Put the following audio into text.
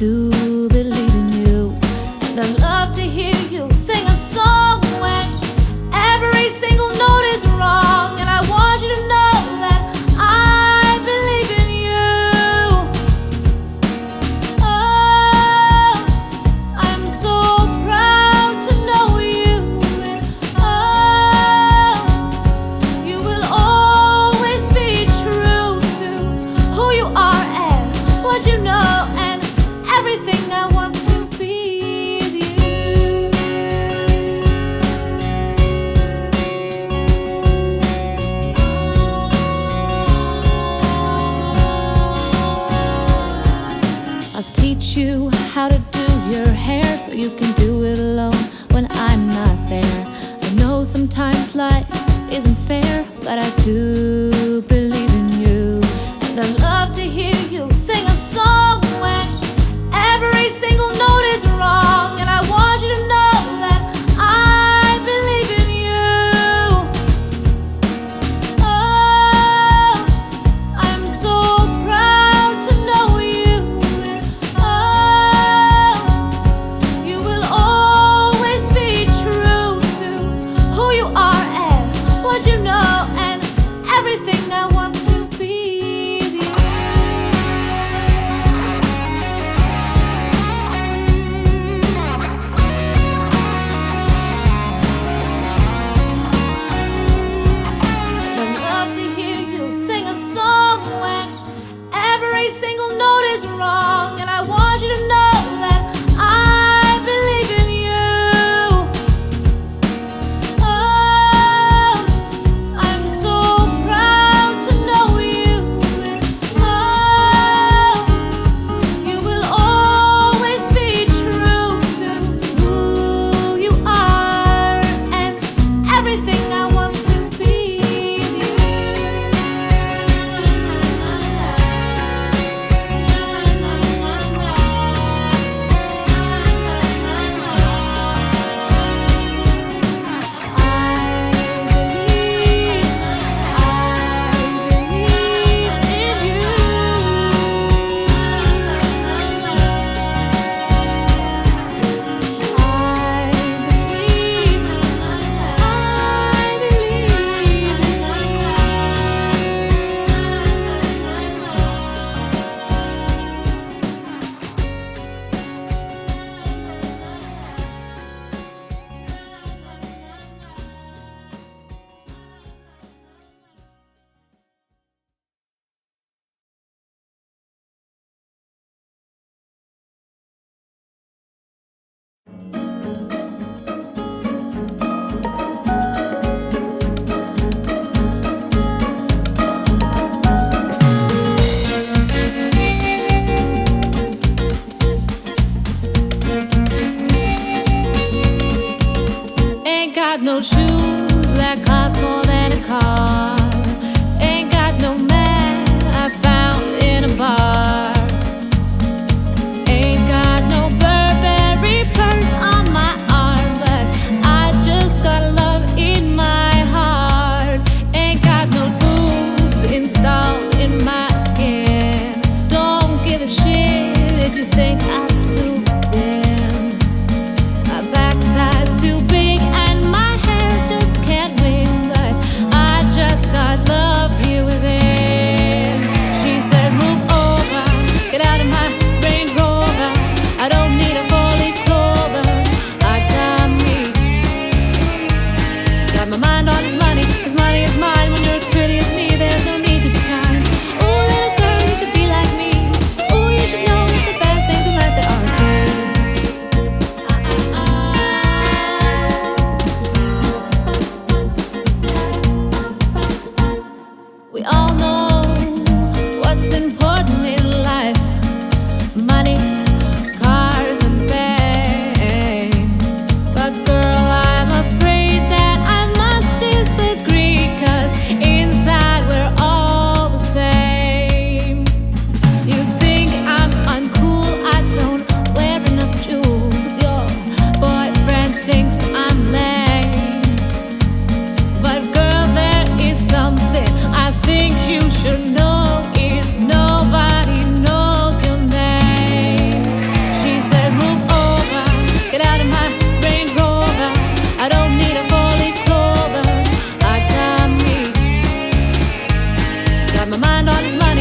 do believe in you. And I love to hear you sing a song when every single note is wrong. And I want you to know that I believe in you. Oh, I'm so proud to know you. And oh, you will always be true to who you are and what you know. And everything I want to be is you. I'll teach you how to do your hair so you can do it alone when I'm not there. I know sometimes life isn't fair, but I do believe in you. And I love to hear you sing a song when every single note is wrong. And I want you to know that I believe in you. Oh, I'm so proud to know you. And oh, you will always be true to who you are and what you know. And everything I want to be is you. I love to hear you sing a song when every single note is wrong. And I want you to know that I believe in you. Oh, I'm so proud to know you. And oh, you will always be true to who you are. And everything I want to be is you. Sometimes my